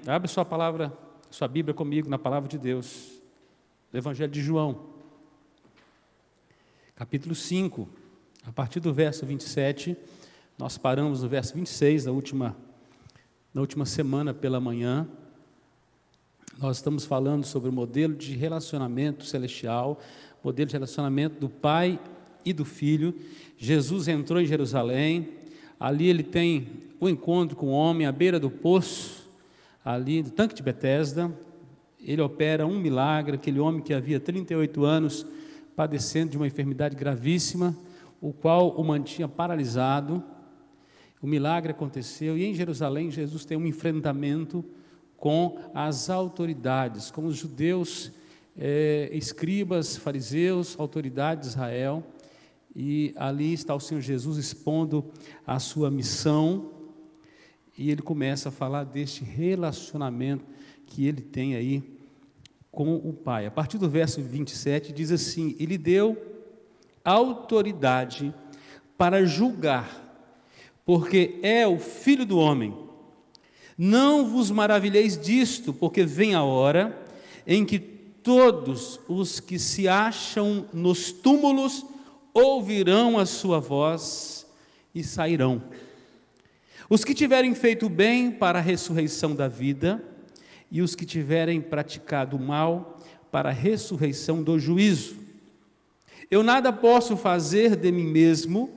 Abre sua palavra, sua Bíblia comigo na palavra de Deus. Do Evangelho de João, capítulo 5, a partir do verso 27, nós paramos no verso 26 na última semana pela manhã. Nós estamos falando sobre o modelo de relacionamento celestial, modelo de relacionamento do Pai e do Filho. Jesus entrou em Jerusalém, ali ele tem o encontro com o homem à beira do poço, ali do tanque de Betesda. Ele opera um milagre, aquele homem que havia 38 anos padecendo de uma enfermidade gravíssima, o qual o mantinha paralisado. O milagre aconteceu, e em Jerusalém Jesus tem um enfrentamento com as autoridades, com os judeus, escribas, fariseus, autoridades de Israel, e ali está o Senhor Jesus expondo a sua missão, e ele começa a falar deste relacionamento que ele tem aí com o Pai. A partir do verso 27 diz assim: ele deu autoridade para julgar, porque é o Filho do homem. Não vos maravilheis disto, porque vem a hora em que todos os que se acham nos túmulos ouvirão a sua voz e sairão. Os que tiverem feito bem para a ressurreição da vida, e os que tiverem praticado o mal para a ressurreição do juízo. Eu nada posso fazer de mim mesmo,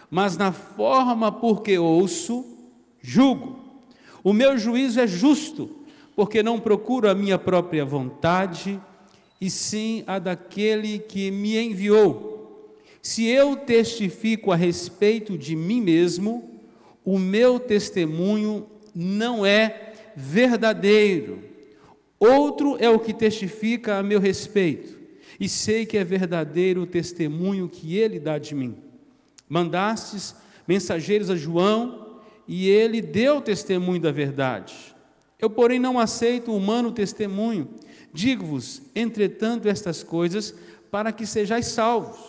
mas na forma por que ouço, julgo. O meu juízo é justo, porque não procuro a minha própria vontade, e sim a daquele que me enviou. Se eu testifico a respeito de mim mesmo, o meu testemunho não é verdadeiro. Outro é o que testifica a meu respeito, e sei que é verdadeiro o testemunho que ele dá de mim. Mandastes mensageiros a João, e ele deu testemunho da verdade. Eu, porém, não aceito o humano testemunho. Digo-vos, entretanto, estas coisas, para que sejais salvos.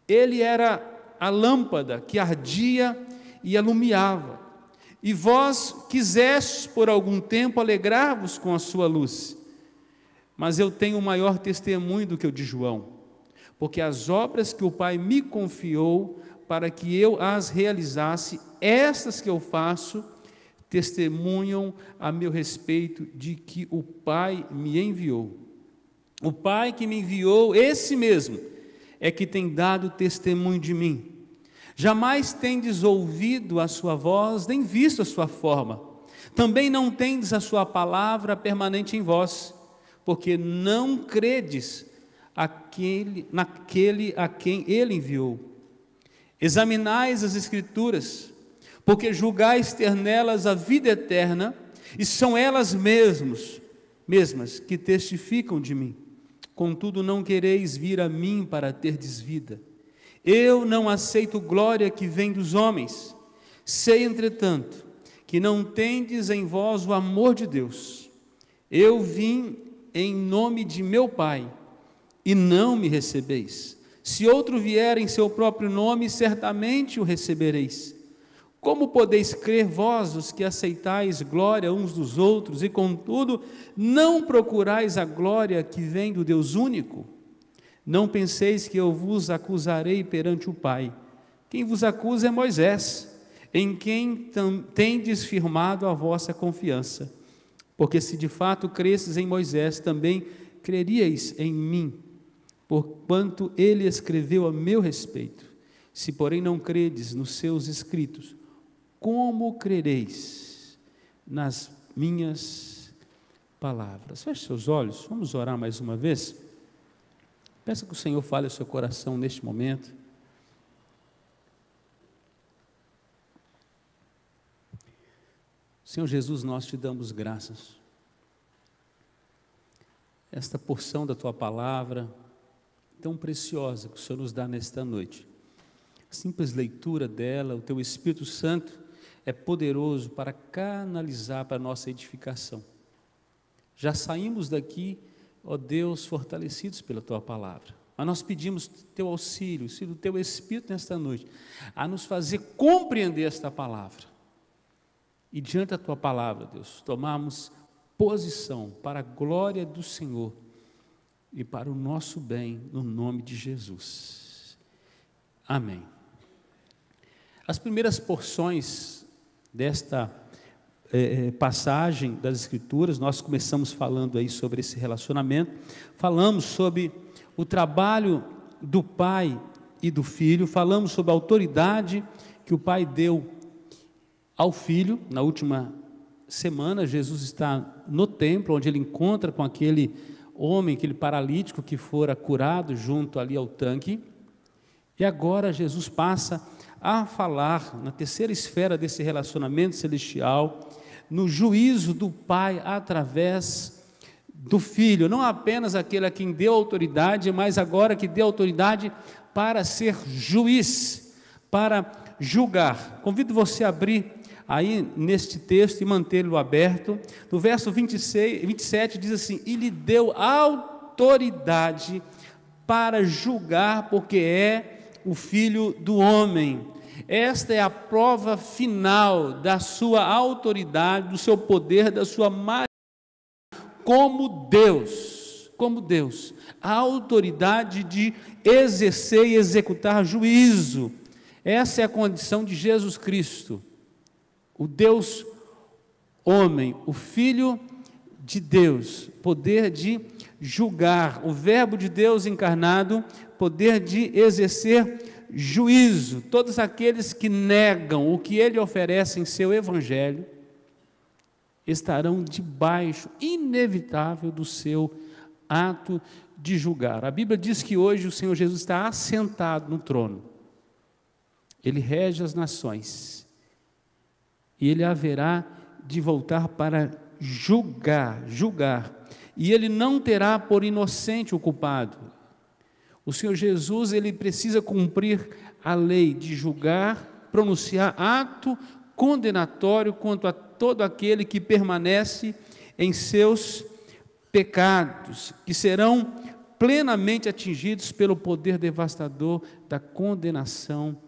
Ele era a lâmpada que ardia e alumiava, e vós quisestes por algum tempo alegrar-vos com a sua luz. Mas eu tenho maior testemunho do que o de João, porque as obras que o Pai me confiou para que eu as realizasse, estas que eu faço, testemunham a meu respeito de que o Pai me enviou. O Pai que me enviou, esse mesmo, é que tem dado testemunho de mim. Jamais tendes ouvido a sua voz, nem visto a sua forma. Também não tendes a sua palavra permanente em vós, porque não credes naquele a quem ele enviou. Examinais as Escrituras, porque julgais ter nelas a vida eterna, e são elas mesmas que testificam de mim. Contudo, não quereis vir a mim para terdes vida. Eu não aceito glória que vem dos homens. Sei, entretanto, que não tendes em vós o amor de Deus. Eu vim em nome de meu Pai, e não me recebeis. Se outro vier em seu próprio nome, certamente o recebereis. Como podeis crer vós, os que aceitais glória uns dos outros, e contudo não procurais a glória que vem do Deus único? Não penseis que eu vos acusarei perante o Pai. Quem vos acusa é Moisés, em quem tendes firmado a vossa confiança. Porque se de fato cresces em Moisés, também creríeis em mim, porquanto ele escreveu a meu respeito. Se porém não credes nos seus escritos, como crereis nas minhas palavras? Feche seus olhos, vamos orar mais uma vez. Peça que o Senhor fale ao seu coração neste momento. Senhor Jesus, nós te damos graças. Esta porção da tua palavra, tão preciosa, que o Senhor nos dá nesta noite. A simples leitura dela, o teu Espírito Santo é poderoso para canalizar para a nossa edificação. Já saímos daqui, ó Deus, fortalecidos pela tua palavra, mas nós pedimos teu auxílio, o auxílio do teu Espírito nesta noite, a nos fazer compreender esta palavra, e diante da Tua palavra, Deus, tomarmos posição para a glória do Senhor e para o nosso bem, no nome de Jesus. Amém. As primeiras porções desta passagem das Escrituras, nós começamos falando aí sobre esse relacionamento, falamos sobre o trabalho do Pai e do Filho, falamos sobre a autoridade que o Pai deu ao Filho. Na última semana, Jesus está no templo, onde ele encontra com aquele homem, aquele paralítico que fora curado junto ali ao tanque, e agora Jesus passa a falar na terceira esfera desse relacionamento celestial, no juízo do Pai através do Filho, não apenas aquele a quem deu autoridade, mas agora que deu autoridade para ser juiz, para julgar. Convido você a abrir aí neste texto e mantê-lo aberto. No verso 27 diz assim: e lhe deu autoridade para julgar, porque é o Filho do homem. Esta é a prova final da sua autoridade, do seu poder, da sua majestade como Deus, a autoridade de exercer e executar juízo. Essa é a condição de Jesus Cristo, o Deus homem, o Filho de Deus, poder de julgar, o Verbo de Deus encarnado, poder de exercer juízo. Todos aqueles que negam o que ele oferece em seu evangelho estarão debaixo, inevitável, do seu ato de julgar. A Bíblia diz que hoje o Senhor Jesus está assentado no trono, ele rege as nações, e ele haverá de voltar para julgar, e ele não terá por inocente o culpado. O Senhor Jesus, ele precisa cumprir a lei de julgar, pronunciar ato condenatório quanto a todo aquele que permanece em seus pecados, que serão plenamente atingidos pelo poder devastador da condenação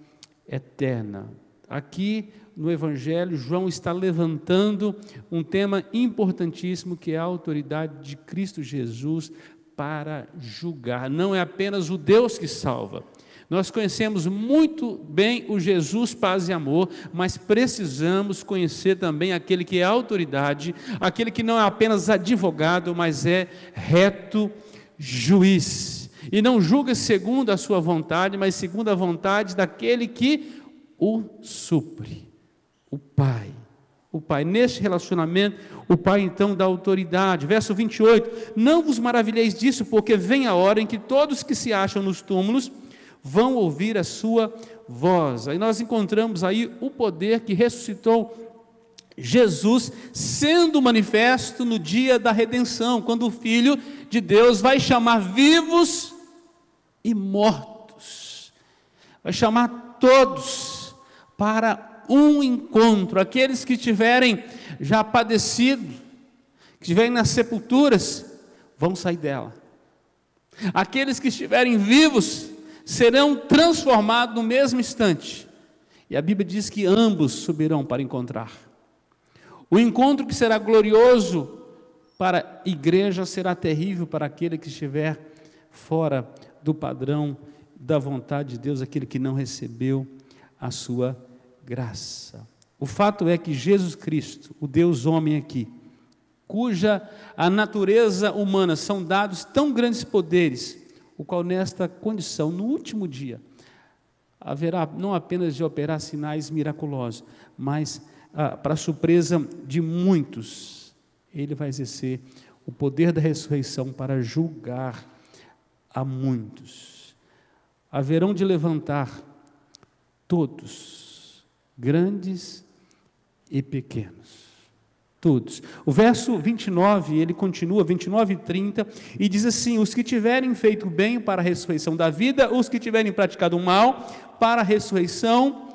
eterna. Aqui no Evangelho, João está levantando um tema importantíssimo, que é a autoridade de Cristo Jesus para julgar. Não é apenas o Deus que salva. Nós conhecemos muito bem o Jesus paz e amor, mas precisamos conhecer também aquele que é autoridade, aquele que não é apenas advogado, mas é reto juiz. E não julga segundo a sua vontade, mas segundo a vontade daquele que o supre, o Pai. O Pai, neste relacionamento, o Pai então dá autoridade. Verso 28, não vos maravilheis disso, porque vem a hora em que todos que se acham nos túmulos vão ouvir a sua voz. Aí nós encontramos aí o poder que ressuscitou Jesus, sendo manifesto no dia da redenção, quando o Filho de Deus vai chamar vivos e mortos, vai chamar todos para um encontro. Aqueles que tiverem já padecido, que estiverem nas sepulturas, vão sair dela. Aqueles que estiverem vivos serão transformados no mesmo instante, e a Bíblia diz que ambos subirão para encontrar. O encontro que será glorioso para a igreja será terrível para aquele que estiver fora do padrão da vontade de Deus, aquele que não recebeu a sua graça. O fato é que Jesus Cristo, o Deus homem aqui, cuja a natureza humana são dados tão grandes poderes, o qual nesta condição, no último dia, haverá não apenas de operar sinais miraculosos, mas para a surpresa de muitos, ele vai exercer o poder da ressurreição para julgar a muitos. Haverão de levantar todos, grandes e pequenos. Todos. O verso 29, ele continua, 29 e 30, e diz assim: os que tiverem feito bem para a ressurreição da vida, os que tiverem praticado o mal para a ressurreição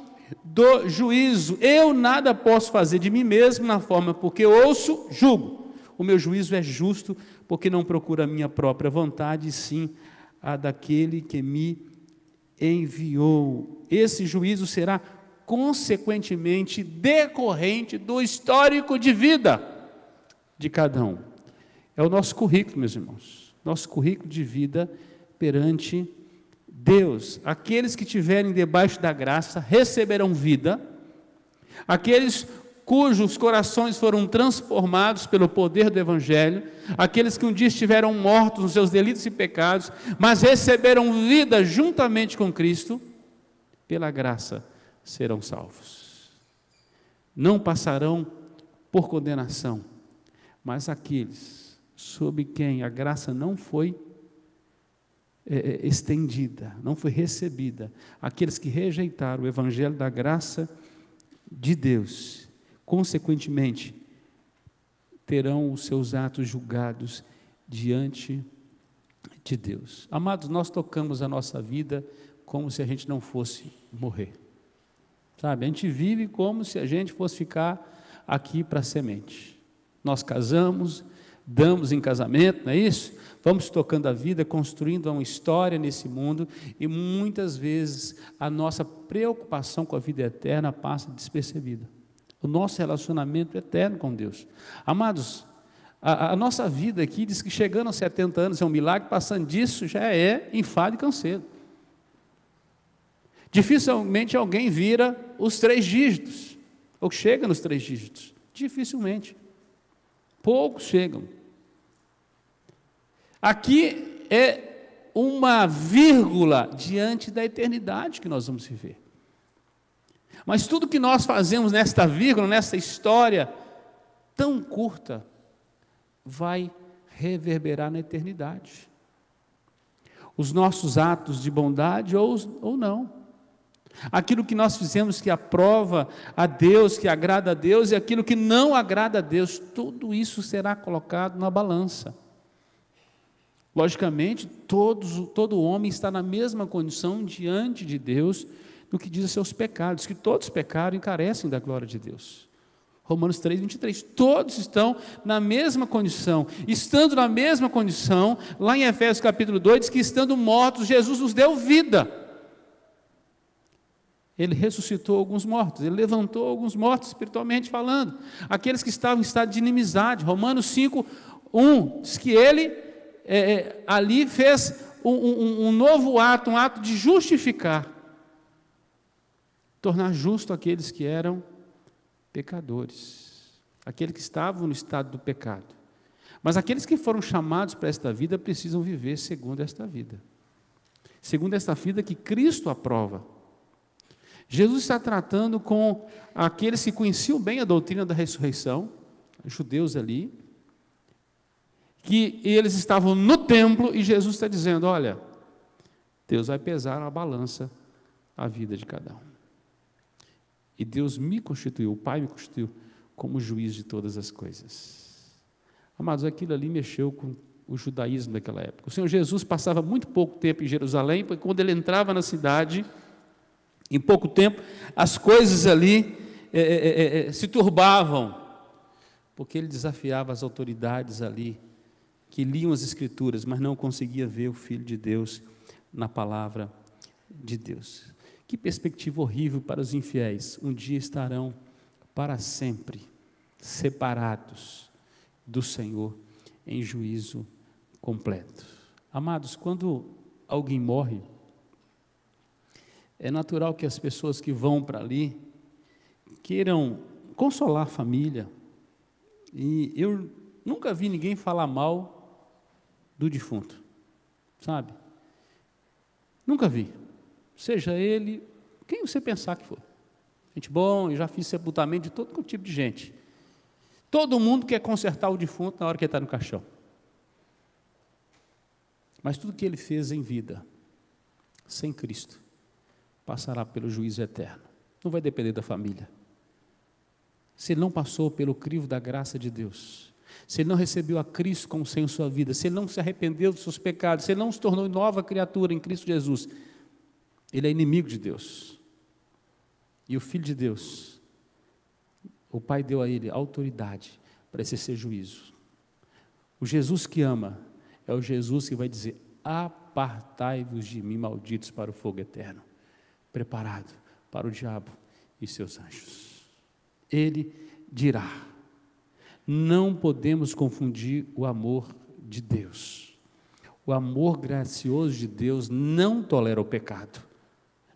do juízo. Eu nada posso fazer de mim mesmo na forma porque ouço, julgo. O meu juízo é justo, porque não procura a minha própria vontade, sim a daquele que me enviou. Esse juízo será consequentemente decorrente do histórico de vida de cada um. É o nosso currículo, meus irmãos, nosso currículo de vida perante Deus. Aqueles que estiverem debaixo da graça receberão vida, aqueles cujos corações foram transformados pelo poder do Evangelho, aqueles que um dia estiveram mortos nos seus delitos e pecados, mas receberam vida juntamente com Cristo, pela graça serão salvos. Não passarão por condenação, mas aqueles sobre quem a graça não foi estendida, não foi recebida, aqueles que rejeitaram o Evangelho da graça de Deus, consequentemente, terão os seus atos julgados diante de Deus. Amados, nós tocamos a nossa vida como se a gente não fosse morrer. Sabe, a gente vive como se a gente fosse ficar aqui para a semente. Nós casamos, damos em casamento, não é isso? Vamos tocando a vida, construindo uma história nesse mundo, e muitas vezes a nossa preocupação com a vida eterna passa despercebida. O nosso relacionamento eterno com Deus. Amados, a nossa vida aqui diz que chegando aos 70 anos é um milagre, passando disso já é enfado e canseiro. Dificilmente alguém vira os 3 dígitos, ou chega nos 3 dígitos. Dificilmente. Poucos chegam. Aqui é uma vírgula diante da eternidade que nós vamos viver. Mas tudo que nós fazemos nesta vírgula, nessa história tão curta, vai reverberar na eternidade. Os nossos atos de bondade ou não. Aquilo que nós fizemos que aprova a Deus, que agrada a Deus, e aquilo que não agrada a Deus, tudo isso será colocado na balança. Logicamente, todo homem está na mesma condição diante de Deus, no que diz a seus pecados, que todos pecaram e carecem da glória de Deus. Romanos 3, 23, todos estão na mesma condição. Estando na mesma condição, lá em Efésios capítulo 2, diz que estando mortos, Jesus nos deu vida. Ele ressuscitou alguns mortos, ele levantou alguns mortos, espiritualmente falando. Aqueles que estavam em estado de inimizade. Romanos 5, 1, diz que ele ali fez um novo ato, um ato de justificar. Tornar justo aqueles que eram pecadores. Aqueles que estavam no estado do pecado. Mas aqueles que foram chamados para esta vida precisam viver segundo esta vida. Segundo esta vida que Cristo aprova. Jesus está tratando com aqueles que conheciam bem a doutrina da ressurreição, os judeus ali, que eles estavam no templo e Jesus está dizendo, olha, Deus vai pesar na balança a vida de cada um. E Deus me constituiu, o Pai me constituiu como juiz de todas as coisas. Amados, aquilo ali mexeu com o judaísmo daquela época. O Senhor Jesus passava muito pouco tempo em Jerusalém, porque quando ele entrava na cidade, em pouco tempo, as coisas ali se turbavam, porque ele desafiava as autoridades ali, que liam as Escrituras, mas não conseguia ver o Filho de Deus na palavra de Deus. Que perspectiva horrível para os infiéis, um dia estarão para sempre separados do Senhor em juízo completo. Amados, quando alguém morre, é natural que as pessoas que vão para ali queiram consolar a família. E eu nunca vi ninguém falar mal do defunto, sabe? Nunca vi. Seja ele, quem você pensar que for. Gente bom, eu já fiz sepultamento de todo tipo de gente. Todo mundo quer consertar o defunto na hora que ele está no caixão. Mas tudo que ele fez em vida, sem Cristo, passará pelo juízo eterno. Não vai depender da família. Se ele não passou pelo crivo da graça de Deus, se ele não recebeu a Cristo como Senhor em sua vida, se ele não se arrependeu dos seus pecados, se ele não se tornou nova criatura em Cristo Jesus, ele é inimigo de Deus. E o Filho de Deus, o Pai deu a ele autoridade para exercer juízo. O Jesus que ama é o Jesus que vai dizer, apartai-vos de mim, malditos, para o fogo eterno, preparado para o diabo e seus anjos. Ele dirá. Não podemos confundir o amor de Deus. O amor gracioso de Deus não tolera o pecado,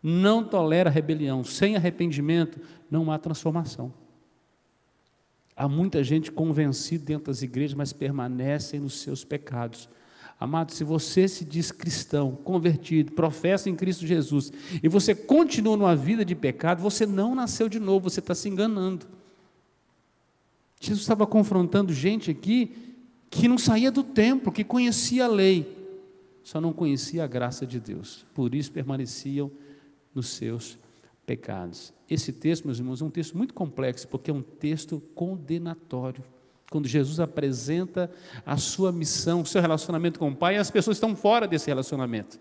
não tolera a rebelião. Sem arrependimento não há transformação. Há muita gente convencida dentro das igrejas, mas permanecem nos seus pecados. Amado, se você se diz cristão, convertido, professa em Cristo Jesus, e você continua numa vida de pecado, você não nasceu de novo, você está se enganando. Jesus estava confrontando gente aqui que não saía do templo, que conhecia a lei, só não conhecia a graça de Deus, por isso permaneciam nos seus pecados. Esse texto, meus irmãos, é um texto muito complexo, porque é um texto condenatório. Quando Jesus apresenta a sua missão, o seu relacionamento com o Pai, as pessoas estão fora desse relacionamento.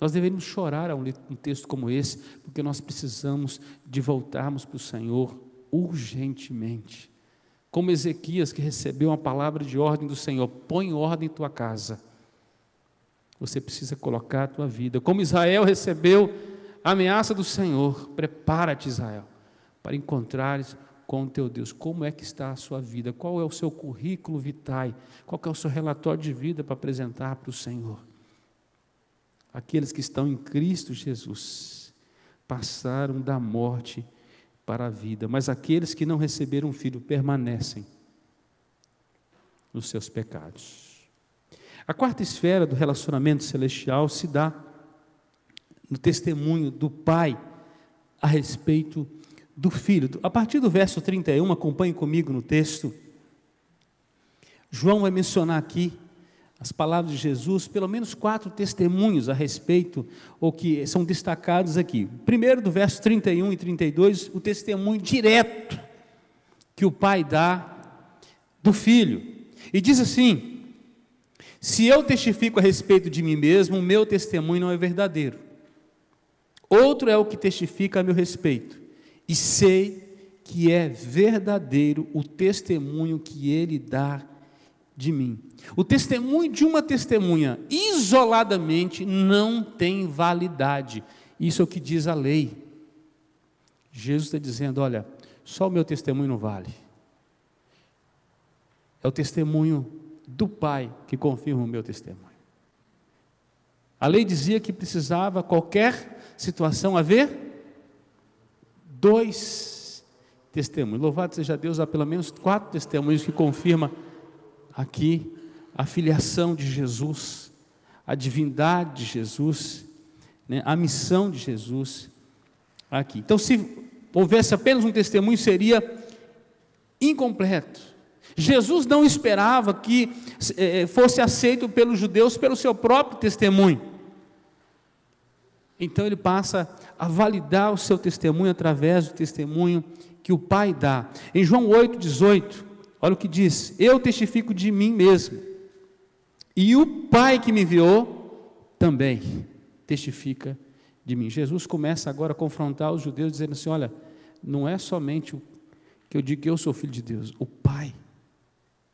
Nós deveríamos chorar ao ler um texto como esse, porque nós precisamos de voltarmos para o Senhor urgentemente. Como Ezequias, que recebeu uma palavra de ordem do Senhor: põe ordem em tua casa. Você precisa colocar a tua vida. Como Israel recebeu a ameaça do Senhor: prepara-te, Israel, para encontrares com o teu Deus. Como é que está a sua vida? Qual é o seu currículo vitae? Qual é o seu relatório de vida para apresentar para o Senhor? Aqueles que estão em Cristo Jesus passaram da morte para a vida, mas aqueles que não receberam Filho permanecem nos seus pecados. A quarta esfera do relacionamento celestial se dá no testemunho do Pai a respeito do Filho. A partir do verso 31, acompanhe comigo no texto. João vai mencionar aqui as palavras de Jesus, pelo menos 4 testemunhos a respeito, ou que são destacados aqui. Primeiro, do verso 31 e 32, o testemunho direto que o Pai dá do Filho. E diz assim: se eu testifico a respeito de mim mesmo, o meu testemunho não é verdadeiro. Outro é o que testifica a meu respeito, e sei que é verdadeiro o testemunho que ele dá de mim. O testemunho de uma testemunha isoladamente não tem validade. Isso é o que diz a lei. Jesus está dizendo: olha, só o meu testemunho não vale. É o testemunho do Pai que confirma o meu testemunho. A lei dizia que precisava, qualquer situação, haver 2 testemunhos. Louvado seja Deus, há pelo menos 4 testemunhos que confirmam aqui a filiação de Jesus, a divindade de Jesus, né, a missão de Jesus aqui. Então, se houvesse apenas um testemunho, seria incompleto. Jesus não esperava que fosse aceito pelos judeus pelo seu próprio testemunho. Então ele passa a validar o seu testemunho através do testemunho que o Pai dá. Em João 8,18, olha o que diz: eu testifico de mim mesmo, e o Pai que me enviou também testifica de mim. Jesus começa agora a confrontar os judeus, dizendo assim: olha, não é somente que eu digo que eu sou filho de Deus, o Pai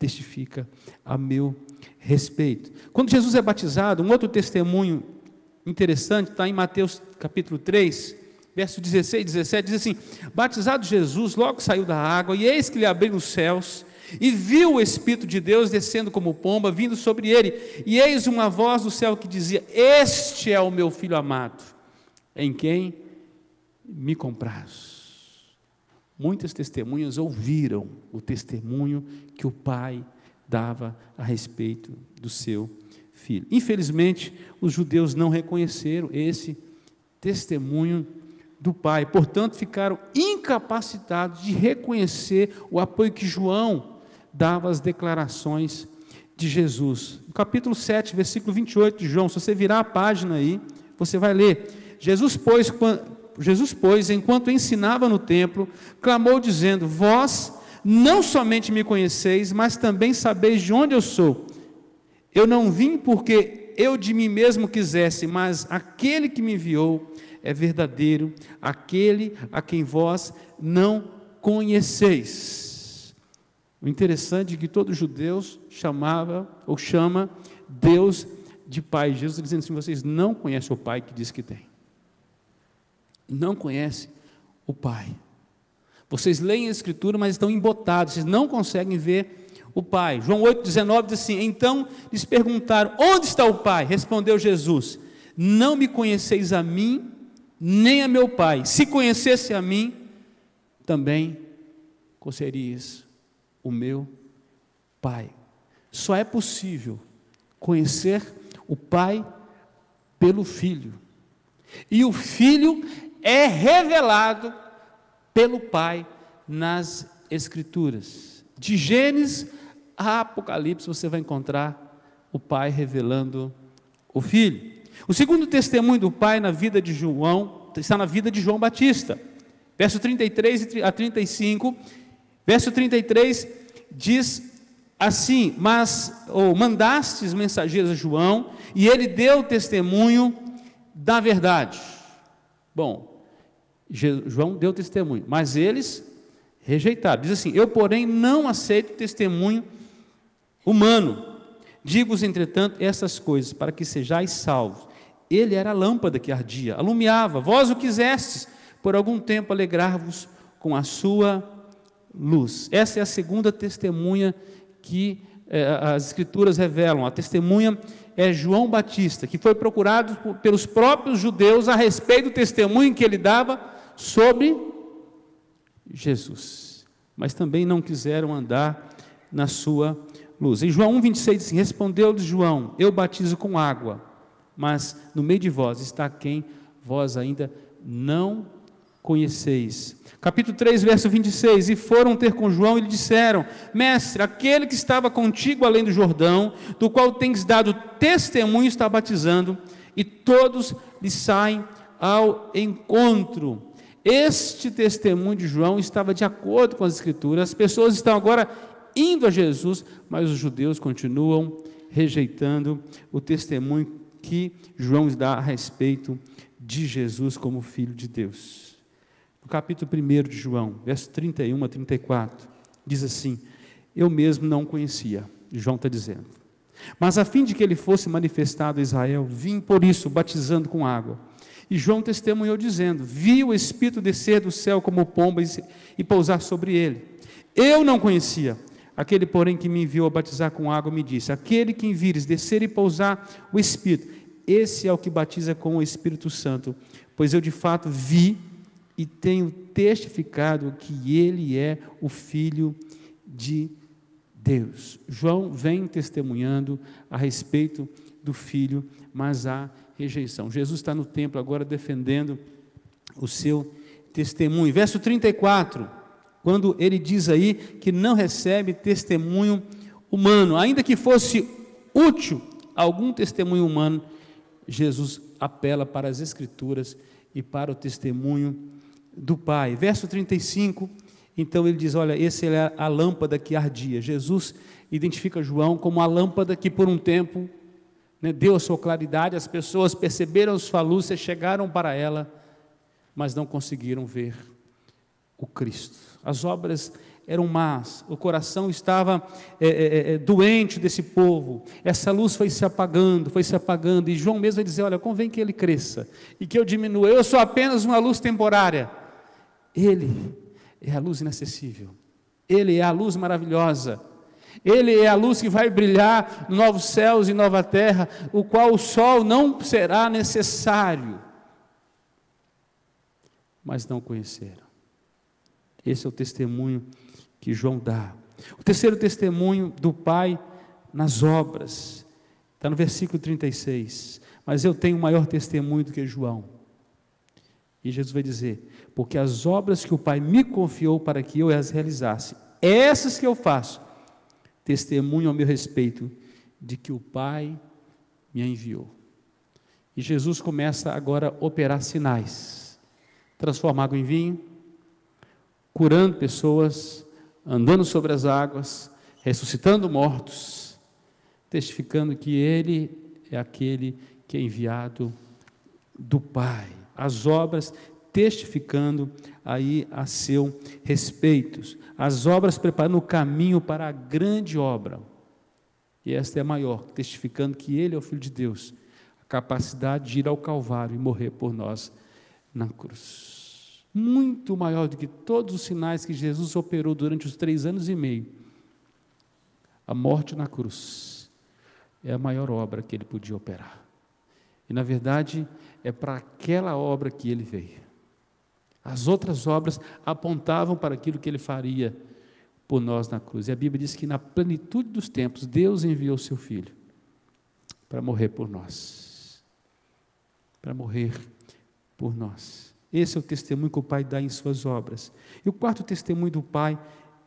testifica a meu respeito. Quando Jesus é batizado, um outro testemunho interessante está em Mateus capítulo 3, verso 16 e 17, diz assim: batizado Jesus, logo saiu da água, e eis que lhe abriram os céus, e viu o Espírito de Deus descendo como pomba, vindo sobre ele, e eis uma voz do céu que dizia: este é o meu Filho amado, em quem me compraz. Muitas testemunhas ouviram o testemunho que o Pai dava a respeito do seu Filho. Infelizmente, os judeus não reconheceram esse testemunho do Pai, portanto ficaram incapacitados de reconhecer o apoio que João dava às declarações de Jesus. No capítulo 7, versículo 28 de João, se você virar a página aí, você vai ler: Jesus, pois, enquanto ensinava no templo, clamou dizendo: vós não somente me conheceis, mas também sabeis de onde eu sou. Eu não vim porque eu de mim mesmo quisesse, mas aquele que me enviou é verdadeiro, aquele a quem vós não conheceis. O interessante é que todo judeu chama Deus de Pai. Jesus dizendo assim: vocês não conhecem o Pai que diz que tem. não conhecem o Pai. Vocês leem a Escritura, mas estão embotados, vocês não conseguem ver o Pai. João 8,19 diz assim: então lhes perguntaram, onde está o Pai? Respondeu Jesus: não me conheceis a mim, nem a meu Pai. Se conhecesse a mim, também conhecerias o meu Pai. Só é possível conhecer o Pai pelo Filho. E o Filho é revelado pelo Pai nas Escrituras. De Gênesis a Apocalipse você vai encontrar o Pai revelando o Filho. O segundo testemunho do Pai na vida de João está na vida de João Batista. Verso 33 a 35. Verso 33 diz assim: mandastes mensageiros a João, e ele deu testemunho da verdade. Bom, João deu testemunho, mas eles rejeitaram. Diz assim: eu, porém, não aceito testemunho humano. Digo-vos, entretanto, essas coisas, para que sejais salvos. Ele era a lâmpada que ardia, alumiava. Vós o quisestes, por algum tempo, alegrar-vos com a sua luz. Essa é a segunda testemunha que as Escrituras revelam. A testemunha é João Batista, que foi procurado pelos próprios judeus a respeito do testemunho que ele dava sobre Jesus, mas também não quiseram andar na sua luz. Em João 1,26 diz assim: respondeu-lhes João: eu batizo com água, mas no meio de vós está quem vós ainda não conheceis. Capítulo 3, verso 26, e foram ter com João e lhe disseram: mestre, aquele que estava contigo além do Jordão, do qual tens dado testemunho, está batizando, e todos lhe saem ao encontro. Este testemunho de João estava de acordo com as Escrituras. As pessoas estão agora indo a Jesus, mas os judeus continuam rejeitando o testemunho que João dá a respeito de Jesus como Filho de Deus. No capítulo 1 de João, verso 31 a 34, diz assim: eu mesmo não o conhecia, João está dizendo, mas a fim de que ele fosse manifestado a Israel, vim por isso batizando com água. E João testemunhou dizendo: vi o Espírito descer do céu como pomba e pousar sobre ele. Eu não conhecia. Aquele, porém, que me enviou a batizar com água, me disse: aquele que vires descer e pousar o Espírito, esse é o que batiza com o Espírito Santo. Pois eu de fato vi e tenho testificado que ele é o Filho de Deus. João vem testemunhando a respeito do Filho, mas há rejeição. Jesus está no templo agora defendendo o seu testemunho. Verso 34, quando ele diz aí que não recebe testemunho humano, ainda que fosse útil algum testemunho humano, Jesus apela para as Escrituras e para o testemunho do Pai. Verso 35, então ele diz: olha, esse é a lâmpada que ardia. Jesus identifica João como a lâmpada que por um tempo deu a sua claridade, as pessoas perceberam sua luz, chegaram para ela, mas não conseguiram ver o Cristo. As obras eram más, o coração estava doente desse povo, essa luz foi se apagando, e João mesmo vai dizer: olha, convém que ele cresça, e que eu diminua, eu sou apenas uma luz temporária. Ele é a luz inacessível, ele é a luz maravilhosa, ele é a luz que vai brilhar nos novos céus e nova terra, o qual o sol não será necessário. Mas não conheceram. Esse é o testemunho que João dá. O terceiro testemunho do Pai nas obras, está no versículo 36, mas eu tenho maior testemunho do que João. E Jesus vai dizer: porque as obras que o Pai me confiou para que eu as realizasse, essas que eu faço, testemunho ao meu respeito de que o Pai me enviou. E Jesus começa agora a operar sinais, transformar água em vinho, curando pessoas, andando sobre as águas, ressuscitando mortos, testificando que Ele é aquele que é enviado do Pai. As obras testificando aí a seu respeito. As obras preparando o caminho para a grande obra. E esta é a maior, testificando que Ele é o Filho de Deus, a capacidade de ir ao Calvário e morrer por nós na cruz. Muito maior do que todos os sinais que Jesus operou durante os 3 anos e meio. A morte na cruz é a maior obra que ele podia operar. E, na verdade, é para aquela obra que ele veio. As outras obras apontavam para aquilo que ele faria por nós na cruz. E a Bíblia diz que na plenitude dos tempos, Deus enviou o seu Filho para morrer por nós. Para morrer por nós. Esse é o testemunho que o Pai dá em suas obras. E o quarto testemunho do Pai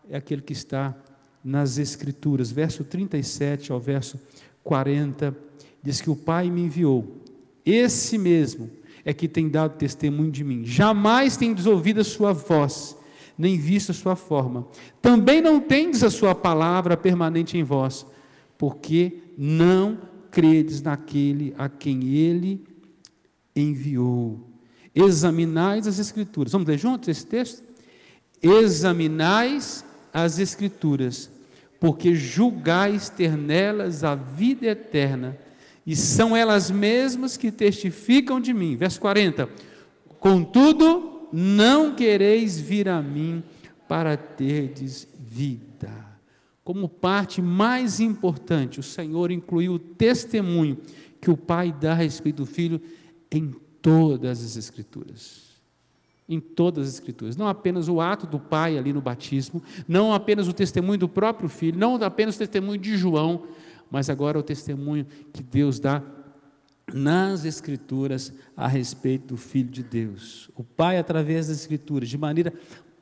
é aquele que está nas Escrituras. Verso 37 ao verso 40, diz que o Pai me enviou. Esse mesmo é que tem dado testemunho de mim. Jamais tendes ouvido a sua voz, nem visto a sua forma. Também não tendes a sua palavra permanente em vós, porque não credes naquele a quem ele enviou. Examinais as Escrituras. Vamos ler juntos esse texto? Examinais as Escrituras, porque julgais ter nelas a vida eterna, e são elas mesmas que testificam de mim. Verso 40. Contudo, não quereis vir a mim para terdes vida. Como parte mais importante, o Senhor incluiu o testemunho que o Pai dá a respeito do Filho em todas as Escrituras. Em todas as Escrituras, não apenas o ato do Pai ali no batismo, não apenas o testemunho do próprio Filho, não apenas o testemunho de João, mas agora o testemunho que Deus dá nas Escrituras a respeito do Filho de Deus. O Pai, através das Escrituras, de maneira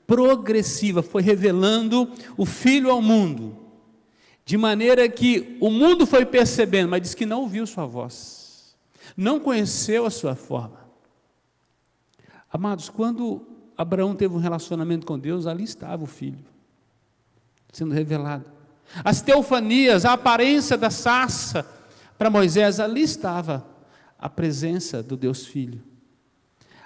progressiva, foi revelando o Filho ao mundo, de maneira que o mundo foi percebendo, mas diz que não ouviu sua voz, não conheceu a sua forma. Amados, quando Abraão teve um relacionamento com Deus, ali estava o Filho, sendo revelado. As teofanias, a aparência da sarça para Moisés, ali estava a presença do Deus Filho.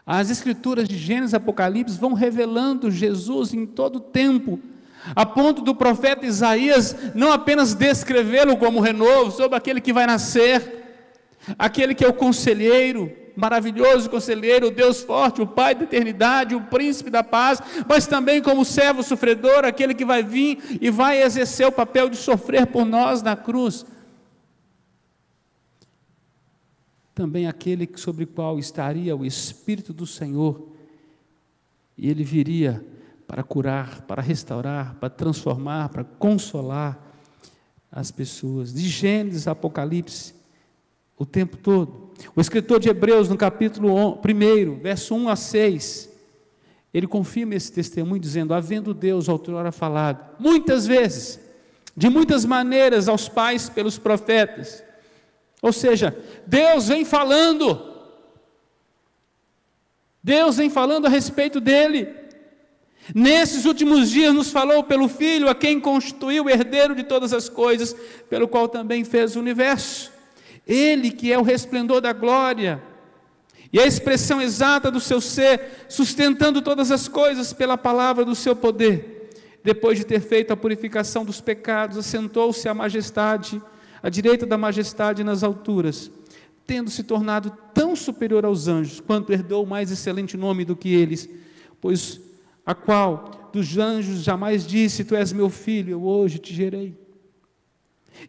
As Escrituras de Gênesis e Apocalipse vão revelando Jesus em todo o tempo, a ponto do profeta Isaías não apenas descrevê-lo como renovo, sobre aquele que vai nascer, aquele que é o conselheiro, maravilhoso conselheiro, o Deus forte, o Pai da eternidade, o príncipe da paz, mas também como servo sofredor, aquele que vai vir e vai exercer o papel de sofrer por nós na cruz. Também aquele sobre o qual estaria o Espírito do Senhor, e ele viria para curar, para restaurar, para transformar, para consolar as pessoas. De Gênesis a Apocalipse, o tempo todo. O escritor de Hebreus, no capítulo 1, verso 1 a 6, ele confirma esse testemunho, dizendo: havendo Deus outrora falado, muitas vezes, de muitas maneiras, aos pais pelos profetas. Ou seja, Deus vem falando a respeito dele. Nesses últimos dias nos falou pelo Filho, a quem constituiu o herdeiro de todas as coisas, pelo qual também fez o universo. Ele que é o resplendor da glória, e a expressão exata do seu ser, sustentando todas as coisas pela palavra do seu poder. Depois de ter feito a purificação dos pecados, assentou-se à majestade, à direita da majestade nas alturas, tendo se tornado tão superior aos anjos, quanto herdou o mais excelente nome do que eles, pois a qual dos anjos jamais disse: tu és meu filho, eu hoje te gerei.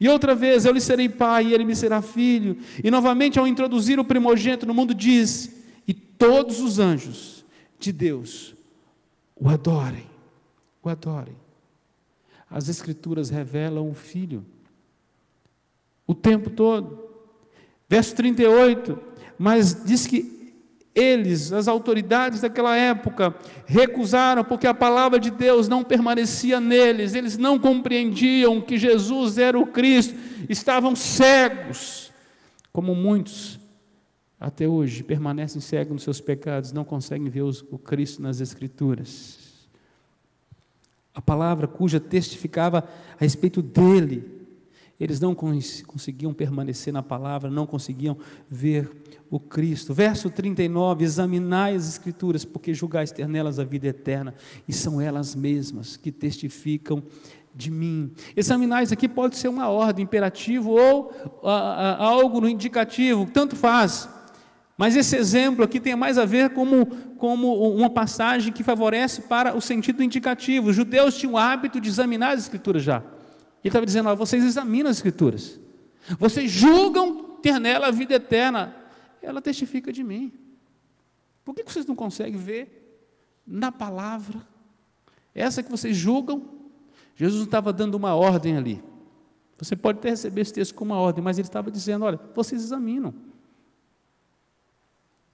E outra vez, eu lhe serei pai, e ele me será filho. E novamente, ao introduzir o primogênito no mundo, diz: e todos os anjos de Deus o adorem, o adorem. As Escrituras revelam o Filho o tempo todo. Verso 38, mas diz que eles, as autoridades daquela época, recusaram, porque a palavra de Deus não permanecia neles, eles não compreendiam que Jesus era o Cristo, estavam cegos, como muitos até hoje permanecem cegos nos seus pecados, não conseguem ver o Cristo nas Escrituras. A palavra cuja testificava a respeito dele, eles não conseguiam permanecer na palavra, não conseguiam ver o Cristo. Verso 39, examinai as Escrituras, porque julgais ter nelas a vida eterna, e são elas mesmas que testificam de mim. Examinais aqui pode ser uma ordem, imperativo, ou algo no indicativo, tanto faz. Mas esse exemplo aqui tem mais a ver como uma passagem que favorece para o sentido indicativo. Os judeus tinham o hábito de examinar as Escrituras já. Ele estava dizendo: vocês examinam as Escrituras, vocês julgam ter nela a vida eterna, ela testifica de mim. Por que vocês não conseguem ver na palavra essa que vocês julgam? Jesus não estava dando uma ordem ali. Você pode até receber esse texto como uma ordem, mas ele estava dizendo: olha, vocês examinam,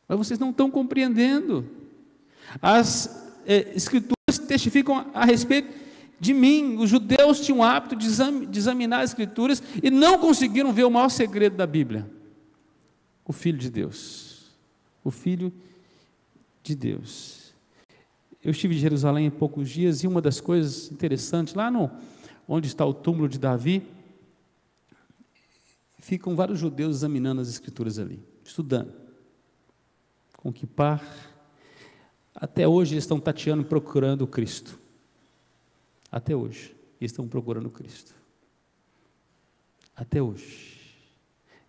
mas vocês não estão compreendendo. As Escrituras testificam a respeito de mim. Os judeus tinham o hábito de examinar as Escrituras e não conseguiram ver o maior segredo da Bíblia: o Filho de Deus. O Filho de Deus. Eu estive em Jerusalém há poucos dias e uma das coisas interessantes, lá onde está o túmulo de Davi, ficam vários judeus examinando as Escrituras ali, estudando, com kippah. Até hoje eles estão tateando e procurando o Cristo. Até hoje eles estão procurando o Cristo. Até hoje.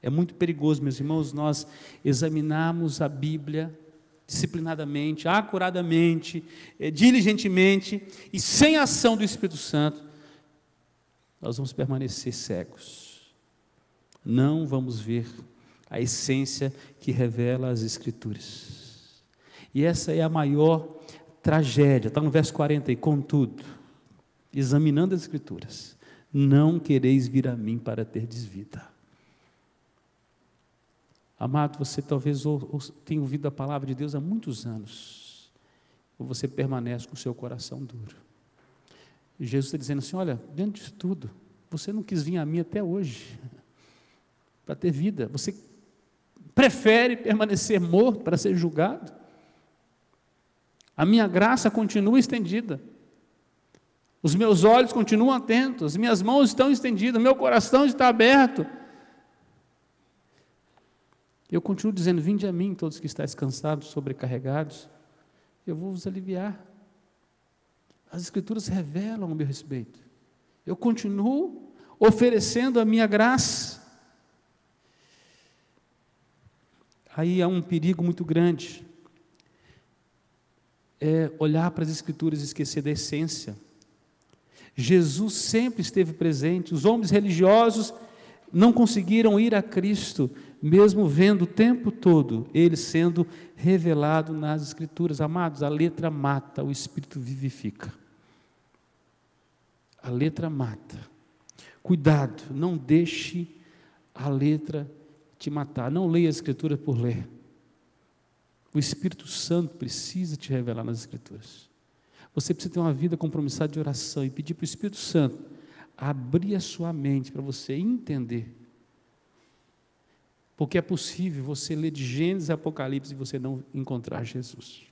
É muito perigoso, meus irmãos, nós examinarmos a Bíblia disciplinadamente, acuradamente, diligentemente, e sem a ação do Espírito Santo, nós vamos permanecer cegos. Não vamos ver a essência que revela as Escrituras. E essa é a maior tragédia. Está no verso 40 aí: contudo, examinando as Escrituras, não quereis vir a mim para terdes vida. Amado, você talvez tenha ouvido a palavra de Deus há muitos anos, ou você permanece com o seu coração duro. E Jesus está dizendo assim: olha, dentro disso tudo, você não quis vir a mim até hoje, para ter vida. Você prefere permanecer morto para ser julgado. A minha graça continua estendida, os meus olhos continuam atentos, as minhas mãos estão estendidas, o meu coração está aberto. Eu continuo dizendo: vinde a mim, todos que estáis cansados, sobrecarregados, eu vou vos aliviar. As Escrituras revelam a meu respeito. Eu continuo oferecendo a minha graça. Aí há um perigo muito grande, é olhar para as Escrituras e esquecer da essência. Jesus sempre esteve presente. Os homens religiosos não conseguiram ir a Cristo, mesmo vendo o tempo todo Ele sendo revelado nas Escrituras. Amados, a letra mata, o Espírito vivifica. A letra mata. Cuidado, não deixe a letra te matar. Não leia a Escritura por ler. O Espírito Santo precisa te revelar nas Escrituras. Você precisa ter uma vida compromissada de oração e pedir para o Espírito Santo abrir a sua mente para você entender. Porque é possível você ler de Gênesis e Apocalipse e você não encontrar Jesus.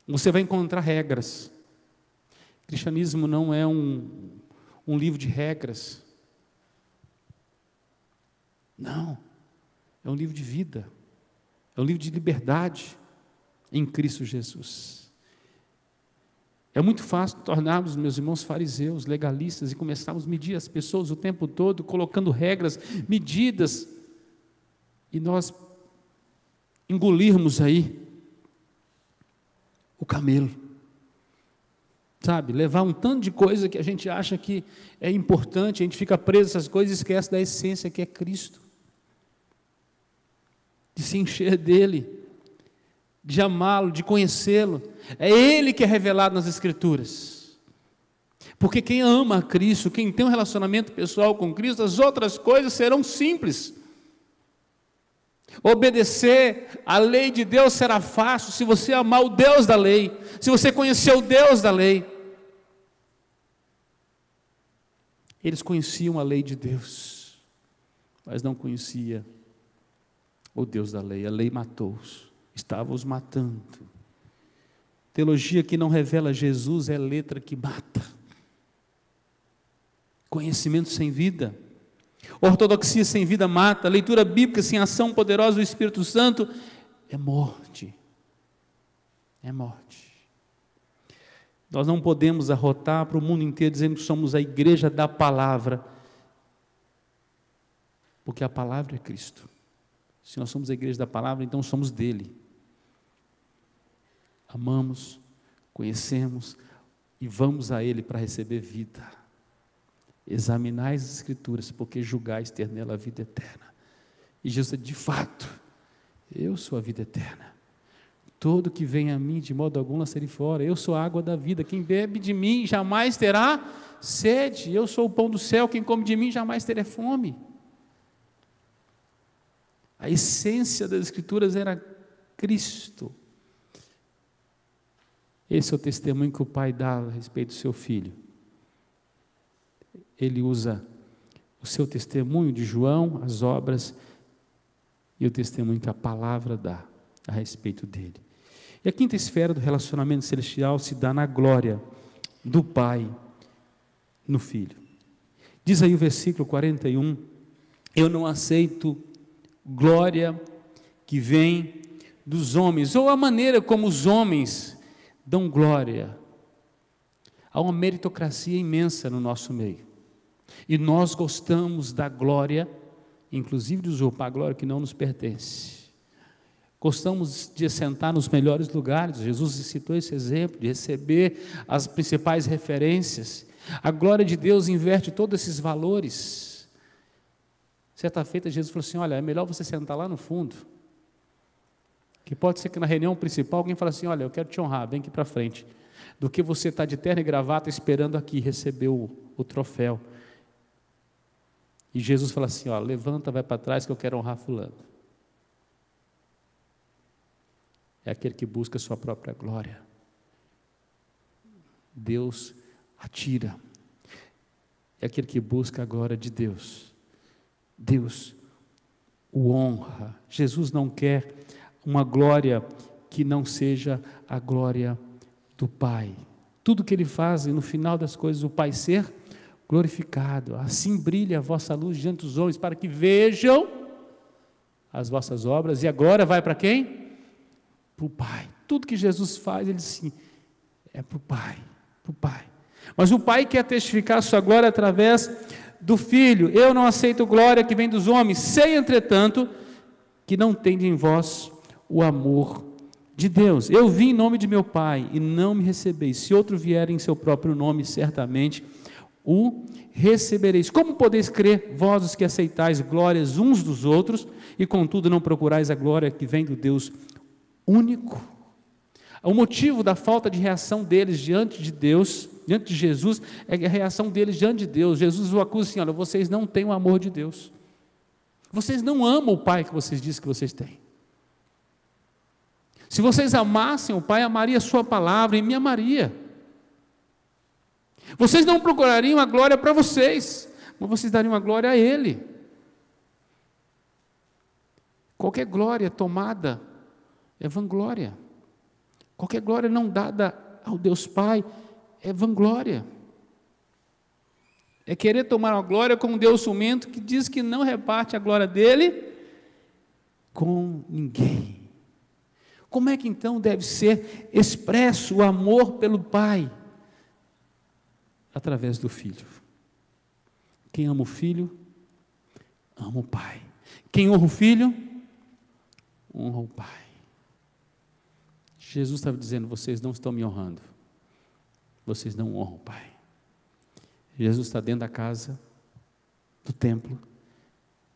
Você vai encontrar regras. O cristianismo não é um livro de regras. Não. É um livro de vida. É um livro de liberdade em Cristo Jesus. É muito fácil tornarmos, meus irmãos, fariseus, legalistas, e começarmos a medir as pessoas o tempo todo, colocando regras, medidas, e nós engolirmos aí o camelo, sabe? Levar um tanto de coisa que a gente acha que é importante, a gente fica preso a essas coisas e esquece da essência que é Cristo, de se encher dele, de amá-lo, de conhecê-lo. É Ele que é revelado nas Escrituras. Porque quem ama a Cristo, quem tem um relacionamento pessoal com Cristo, as outras coisas serão simples. Obedecer à lei de Deus será fácil se você amar o Deus da lei, se você conhecer o Deus da lei. Eles conheciam a lei de Deus, mas não conhecia o Deus da lei. A lei matou-os. Estava os matando. Teologia que não revela Jesus é letra que mata. Conhecimento sem vida. Ortodoxia sem vida mata. Leitura bíblica sem ação poderosa do Espírito Santo é morte. É morte. Nós não podemos arrotar para o mundo inteiro dizendo que somos a igreja da palavra, porque a palavra é Cristo. Se nós somos a igreja da palavra, então somos dele. Amamos, conhecemos e vamos a ele para receber vida. Examinai as Escrituras, porque julgais ter nela a vida eterna. E Jesus disse, de fato, eu sou a vida eterna. Todo que vem a mim, de modo algum lançarei fora. Eu sou a água da vida. Quem bebe de mim jamais terá sede. Eu sou o pão do céu. Quem come de mim jamais terá fome. A essência das Escrituras era Cristo. Esse é o testemunho que o Pai dá a respeito do seu Filho. Ele usa o seu testemunho de João, as obras, e o testemunho que a palavra dá a respeito dele. E a quinta esfera do relacionamento celestial se dá na glória do Pai no Filho. Diz aí o versículo 41, eu não aceito glória que vem dos homens, ou a maneira como os homens dão glória. Há uma meritocracia imensa no nosso meio, e nós gostamos da glória, inclusive de usurpar a glória que não nos pertence. Gostamos de assentar nos melhores lugares. Jesus citou esse exemplo, de receber as principais referências. A glória de Deus inverte todos esses valores. Certa feita Jesus falou assim, olha, é melhor você sentar lá no fundo, que pode ser que na reunião principal alguém fale assim, olha, eu quero te honrar, vem aqui para frente, do que você estar de terno e gravata esperando aqui receber o troféu. E Jesus fala assim, ó, levanta, vai para trás que eu quero honrar fulano. É aquele que busca a sua própria glória. Deus atira. É aquele que busca a glória de Deus. Deus o honra. Jesus não quer uma glória que não seja a glória do Pai. Tudo que Ele faz, e no final das coisas, o Pai ser glorificado. Assim brilha a vossa luz diante dos homens, para que vejam as vossas obras. E a glória vai para quem? Para o Pai. Tudo que Jesus faz, Ele sim, é para o Pai, para o Pai. Mas o Pai quer testificar a sua glória através do Filho. Eu não aceito glória que vem dos homens, sei, entretanto, que não tendes em vós o amor de Deus. Eu vim em nome de meu Pai, e não me recebeis. Se outro vier em seu próprio nome, certamente o recebereis. Como podeis crer, vós os que aceitais glórias uns dos outros, e contudo não procurais a glória que vem do Deus único? O motivo da falta de reação deles diante de Deus, diante de Jesus, é a reação deles diante de Deus. Jesus o acusa assim, olha, vocês não têm o amor de Deus, vocês não amam o Pai que vocês dizem que vocês têm. Se vocês amassem o Pai, amaria a sua palavra e me amaria. Vocês não procurariam a glória para vocês, mas vocês dariam a glória a Ele. Qualquer glória tomada é vanglória. Qualquer glória não dada ao Deus Pai é vanglória. É querer tomar a glória com um Deus ciumento que diz que não reparte a glória dele com ninguém. Como é que então deve ser expresso o amor pelo Pai? Através do Filho. Quem ama o Filho, ama o Pai. Quem honra o Filho, honra o Pai. Jesus estava dizendo, vocês não estão me honrando, vocês não honram o Pai. Jesus está dentro da casa, do templo,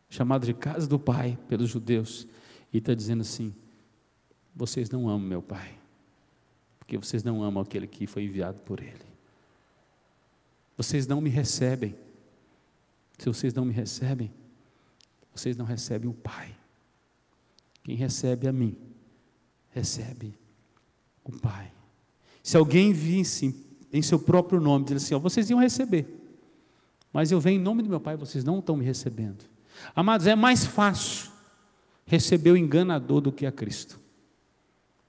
chamado de casa do Pai pelos judeus, e está dizendo assim, vocês não amam meu Pai, porque vocês não amam aquele que foi enviado por Ele. Vocês não me recebem. Se vocês não me recebem, vocês não recebem o Pai. Quem recebe a mim, recebe o Pai. Se alguém visse em seu próprio nome, dizer assim, ó, vocês iam receber, mas eu venho em nome do meu Pai, vocês não estão me recebendo. Amados, é mais fácil receber o enganador do que a Cristo.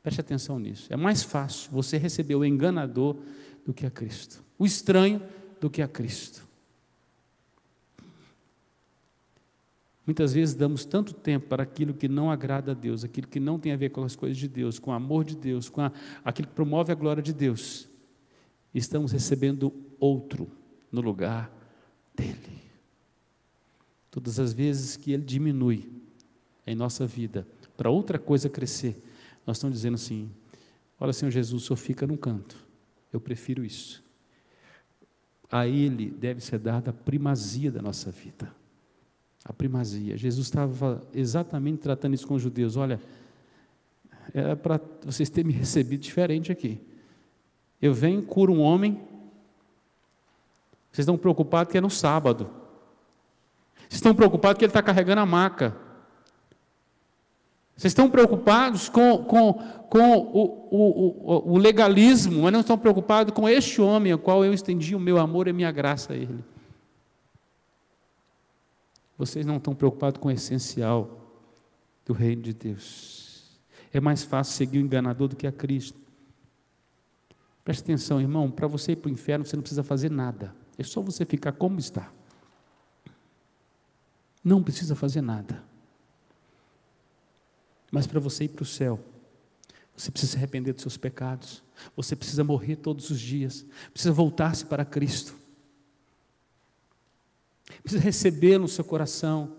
Preste atenção nisso. É mais fácil você receber o enganador do que a Cristo. O estranho do que a Cristo. Muitas vezes damos tanto tempo para aquilo que não agrada a Deus, aquilo que não tem a ver com as coisas de Deus, com o amor de Deus, com aquilo que promove a glória de Deus. Estamos recebendo outro no lugar dele. Todas as vezes que ele diminui, em nossa vida, para outra coisa crescer, nós estamos dizendo assim: olha, Senhor Jesus, o Senhor fica num canto, eu prefiro isso. A Ele deve ser dada a primazia da nossa vida, a primazia. Jesus estava exatamente tratando isso com os judeus: olha, era para vocês terem me recebido diferente aqui. Eu venho, curo um homem, vocês estão preocupados que é no sábado, vocês estão preocupados que ele está carregando a maca, vocês estão preocupados com o legalismo, mas não estão preocupados com este homem, ao qual eu estendi o meu amor e a minha graça a ele. Vocês não estão preocupados com o essencial do reino de Deus. É mais fácil seguir o enganador do que a Cristo. Preste atenção, irmão, para você ir para o inferno você não precisa fazer nada, é só você ficar como está. Não precisa fazer nada. Mas para você ir para o céu, você precisa se arrepender dos seus pecados, você precisa morrer todos os dias, precisa voltar-se para Cristo, precisa recebê-lo no seu coração.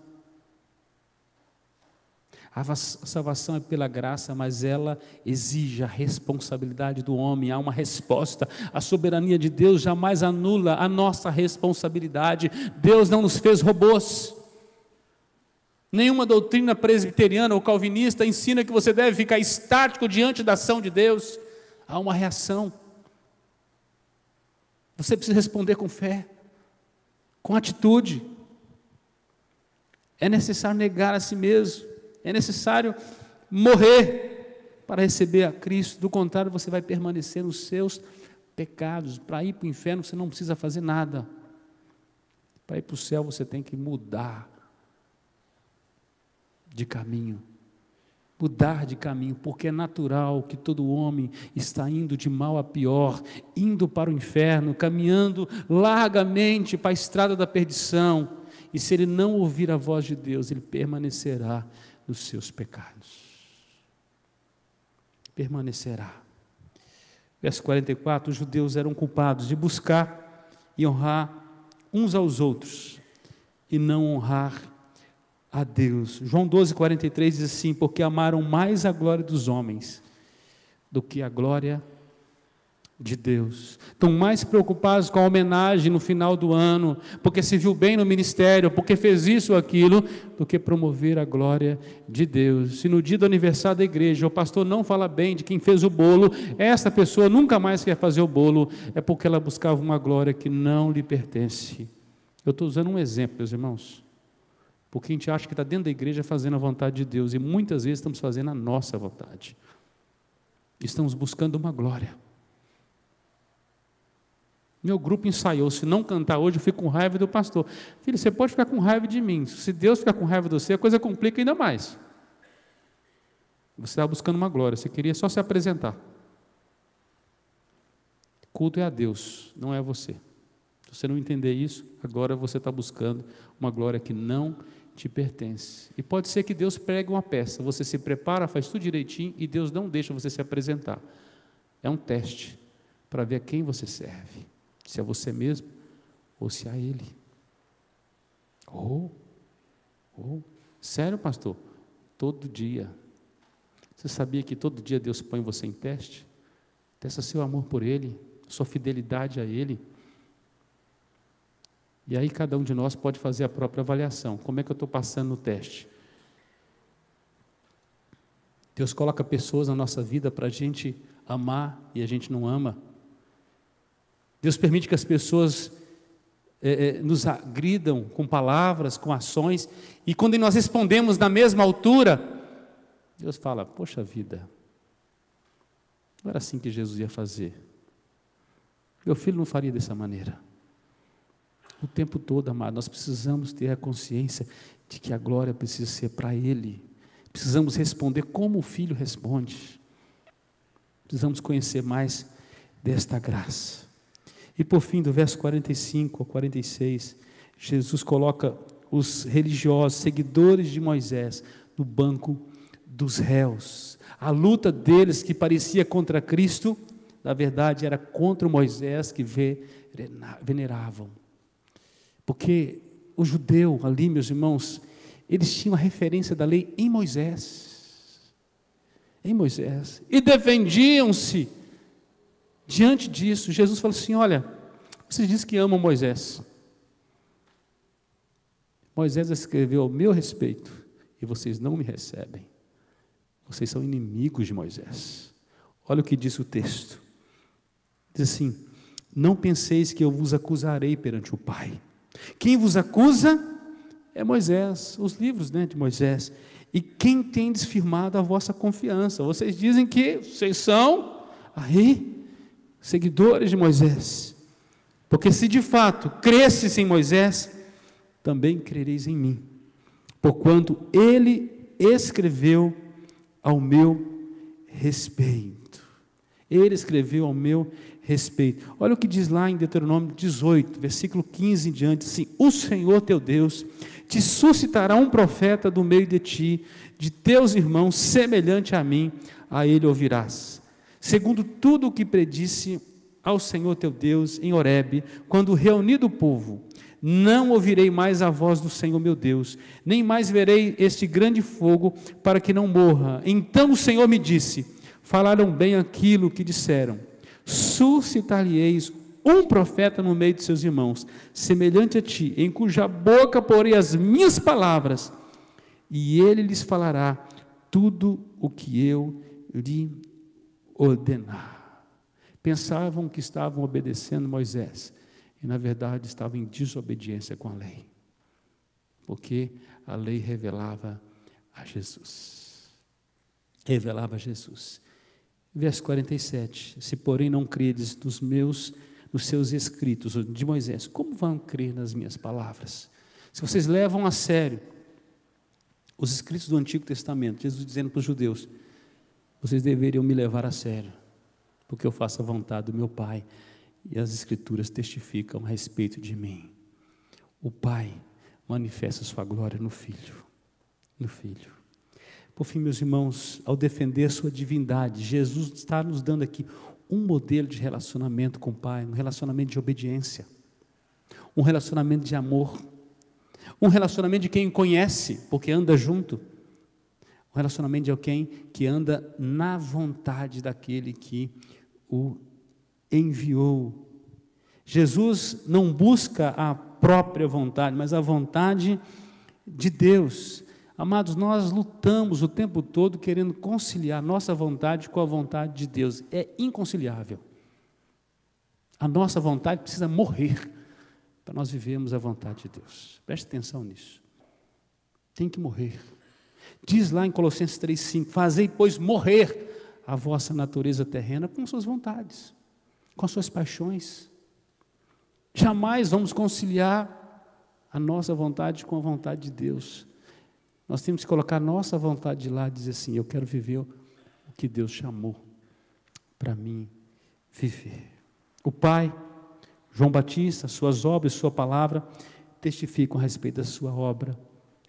A salvação é pela graça, mas ela exige a responsabilidade do homem. Há uma resposta. A soberania de Deus jamais anula a nossa responsabilidade. Deus não nos fez robôs. Nenhuma doutrina presbiteriana ou calvinista ensina que você deve ficar estático diante da ação de Deus. Há uma reação. Você precisa responder com fé, com atitude. É necessário negar a si mesmo. É necessário morrer para receber a Cristo. Do contrário, você vai permanecer nos seus pecados. Para ir para o inferno, você não precisa fazer nada. Para ir para o céu, você tem que mudar de caminho. Mudar de caminho, porque é natural que todo homem está indo de mal a pior, indo para o inferno, caminhando largamente para a estrada da perdição. E se ele não ouvir a voz de Deus, ele permanecerá nos seus pecados. Permanecerá. Verso 44, os judeus eram culpados de buscar e honrar uns aos outros e não honrar a Deus. João 12:43 diz assim: porque amaram mais a glória dos homens do que a glória de Deus. Estão mais preocupados com a homenagem no final do ano, porque se viu bem no ministério, porque fez isso ou aquilo, do que promover a glória de Deus. Se no dia do aniversário da igreja o pastor não fala bem de quem fez o bolo, essa pessoa nunca mais quer fazer o bolo, é porque ela buscava uma glória que não lhe pertence. Eu estou usando um exemplo, meus irmãos, porque a gente acha que está dentro da igreja fazendo a vontade de Deus, e muitas vezes estamos fazendo a nossa vontade. Estamos buscando uma glória. Meu grupo ensaiou: se não cantar hoje, eu fico com raiva do pastor. Filho, você pode ficar com raiva de mim. Se Deus ficar com raiva de você, a coisa complica ainda mais. Você estava buscando uma glória, você queria só se apresentar. Culto é a Deus, não é a você. Se você não entender isso, agora você está buscando uma glória que não te pertence. E pode ser que Deus pregue uma peça, você se prepara, faz tudo direitinho, e Deus não deixa você se apresentar. É um teste para ver a quem você serve. Se é você mesmo ou se é Ele. Sério, pastor? Todo dia. Você sabia que todo dia Deus põe você em teste? Testa seu amor por Ele, sua fidelidade a Ele. E aí cada um de nós pode fazer a própria avaliação. Como é que eu estou passando no teste? Deus coloca pessoas na nossa vida para a gente amar e a gente não ama. Deus permite que as pessoas nos agridam com palavras, com ações, e quando nós respondemos na mesma altura, Deus fala: poxa vida, não era assim que Jesus ia fazer. Meu filho não faria dessa maneira. O tempo todo, amado, nós precisamos ter a consciência de que a glória precisa ser para Ele. Precisamos responder como o Filho responde. Precisamos conhecer mais desta graça. E por fim, do verso 45 ao 46, Jesus coloca os religiosos, seguidores de Moisés, no banco dos réus. A luta deles, que parecia contra Cristo, na verdade era contra o Moisés que veneravam. Porque o judeu ali, meus irmãos, Eles tinham a referência da lei em Moisés. Em Moisés. E defendiam-se diante disso. Jesus falou assim: olha, vocês dizem que amam Moisés. Moisés escreveu ao meu respeito e vocês não me recebem. Vocês são inimigos de Moisés. Olha o que diz o texto. Diz assim: não penseis que eu vos acusarei perante o Pai. Quem vos acusa é Moisés, os livros, de Moisés. E quem tem desfirmado a vossa confiança? Vocês dizem que vocês são seguidores de Moisés. Porque se de fato cresces em Moisés, também crereis em mim, porquanto ele escreveu ao meu respeito. Ele escreveu ao meu respeito. Olha o que diz lá em Deuteronômio 18, versículo 15 em diante, assim: o Senhor teu Deus te suscitará um profeta do meio de ti, de teus irmãos, semelhante a mim, a ele ouvirás, segundo tudo o que predisse ao Senhor teu Deus em Horebe, quando reunido o povo. Não ouvirei mais a voz do Senhor meu Deus, nem mais verei este grande fogo, para que não morra. Então o Senhor me disse: falaram bem aquilo que disseram. Suscitar-lhe-eis um profeta no meio de seus irmãos, semelhante a ti, em cuja boca porei as minhas palavras, e ele lhes falará tudo o que eu lhe ordenar. Pensavam que estavam obedecendo Moisés, e na verdade estavam em desobediência com a lei, porque a lei revelava a Jesus. Revelava a Jesus. Verso 47, se porém não credes nos seus escritos, de Moisés, como vão crer nas minhas palavras? Se vocês levam a sério os escritos do Antigo Testamento, Jesus dizendo para os judeus: vocês deveriam me levar a sério, porque eu faço a vontade do meu Pai, e as Escrituras testificam a respeito de mim. O Pai manifesta sua glória no Filho. No Filho. Por fim, meus irmãos, ao defender sua divindade, Jesus está nos dando aqui um modelo de relacionamento com o Pai, um relacionamento de obediência, um relacionamento de amor, um relacionamento de quem conhece, porque anda junto, um relacionamento de alguém que anda na vontade daquele que o enviou. Jesus não busca a própria vontade, mas a vontade de Deus. Amados, nós lutamos o tempo todo querendo conciliar nossa vontade com a vontade de Deus. É inconciliável. A nossa vontade precisa morrer para nós vivermos a vontade de Deus. Preste atenção nisso. Tem que morrer. Diz lá em Colossenses 3,5: fazei, pois, morrer a vossa natureza terrena com suas vontades, com suas paixões. Jamais vamos conciliar a nossa vontade com a vontade de Deus. Nós temos que colocar a nossa vontade de lado e dizer assim: eu quero viver o que Deus chamou para mim viver. O Pai, João Batista, suas obras, sua palavra, testificam a respeito da sua obra,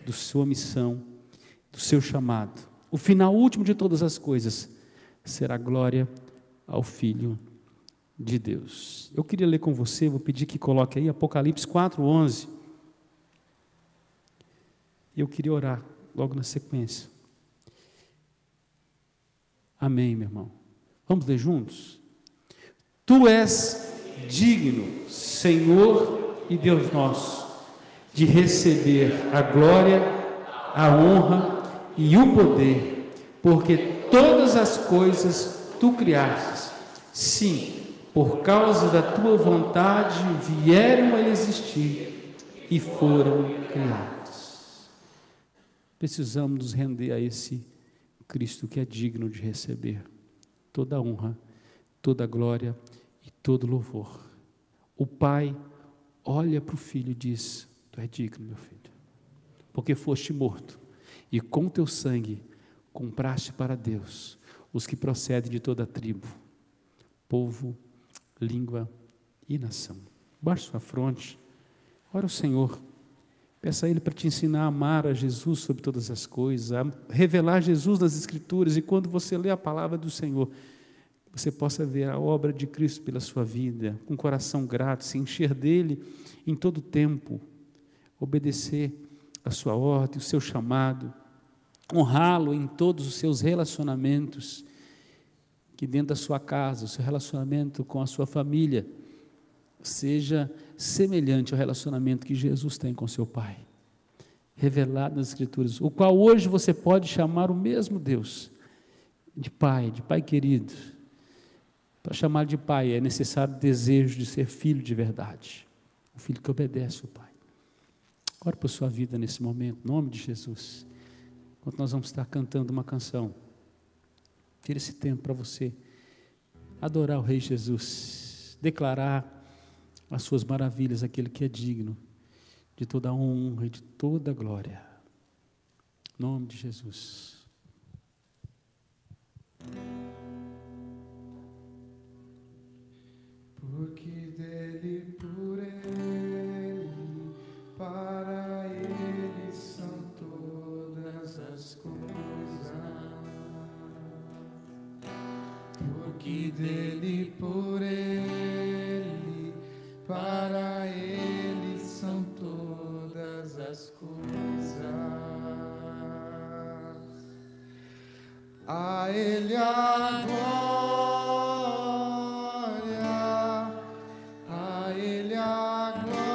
da sua missão, do seu chamado. O final último de todas as coisas será glória ao Filho de Deus. Eu queria ler com você, vou pedir que coloque aí Apocalipse 4:11. Eu queria orar logo na sequência. Amém, meu irmão. Vamos ler juntos? Tu és digno, Senhor e Deus nosso, de receber a glória, a honra e o poder, porque todas as coisas tu criastes. Sim, por causa da tua vontade vieram a existir e foram criados. Precisamos nos render a esse Cristo que é digno de receber toda a honra, toda a glória e todo louvor. O Pai olha para o Filho e diz: tu és digno, meu filho, porque foste morto e com teu sangue compraste para Deus os que procedem de toda a tribo, povo, língua e nação. Baixe sua fronte, ora ao Senhor. Peça a Ele para te ensinar a amar a Jesus sobre todas as coisas, a revelar Jesus nas Escrituras, e quando você lê a palavra do Senhor, você possa ver a obra de Cristo pela sua vida, com coração grato, se encher dEle em todo o tempo, obedecer a sua ordem, o seu chamado, honrá-lo em todos os seus relacionamentos, que dentro da sua casa, o seu relacionamento com a sua família, seja semelhante ao relacionamento que Jesus tem com seu Pai, revelado nas Escrituras, o qual hoje você pode chamar o mesmo Deus de Pai querido. Para chamar de Pai é necessário o desejo de ser filho de verdade, um filho que obedece ao Pai. Ore por sua vida nesse momento, em nome de Jesus. Enquanto nós vamos estar cantando uma canção, tire esse tempo para você adorar o Rei Jesus, declarar as suas maravilhas, aquele que é digno de toda a honra e de toda a glória. Em nome de Jesus. Porque dele, por ele, para ele são todas as coisas. Porque dele, por ele, para ele são todas as coisas. A ele a glória, a ele a glória,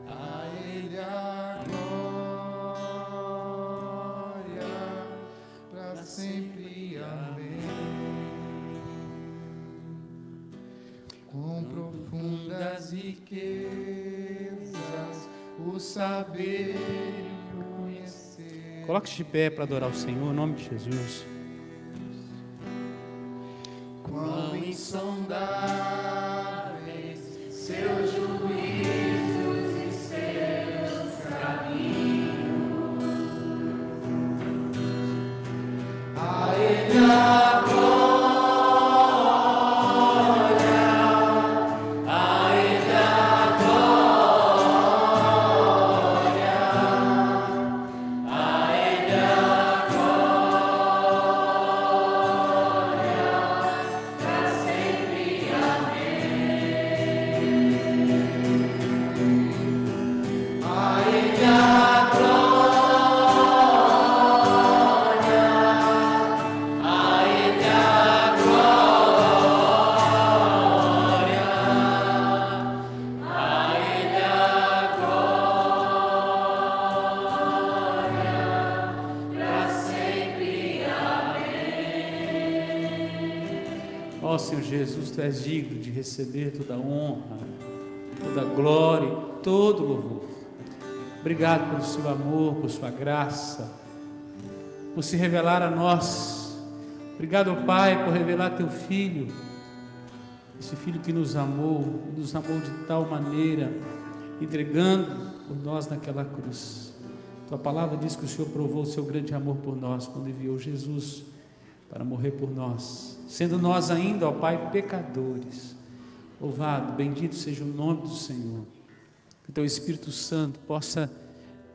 a ele a glória, para sempre. Amém. Com profundas riquezas, o saber e o conhecer. Coloque-se de pé para adorar o Senhor, em nome de Jesus. Quão insondáveis seus juízos e seus caminhos. A ele a glória, a ele a glória, a ele a glória, para sempre. Amém. A ele a glória, a ele a glória, a ele a glória, para sempre. Amém. Ó Senhor Jesus, Tu és digno de receber toda a honra, toda a glória e todo o louvor. Obrigado pelo Seu amor, por Sua graça, por se revelar a nós. Obrigado, Pai, por revelar Teu Filho, esse Filho que nos amou de tal maneira, entregando por nós naquela cruz. Tua palavra diz que o Senhor provou o Seu grande amor por nós, quando enviou Jesus para morrer por nós, sendo nós ainda, ó Pai, pecadores. Louvado, bendito seja o nome do Senhor. Que o Teu Espírito Santo possa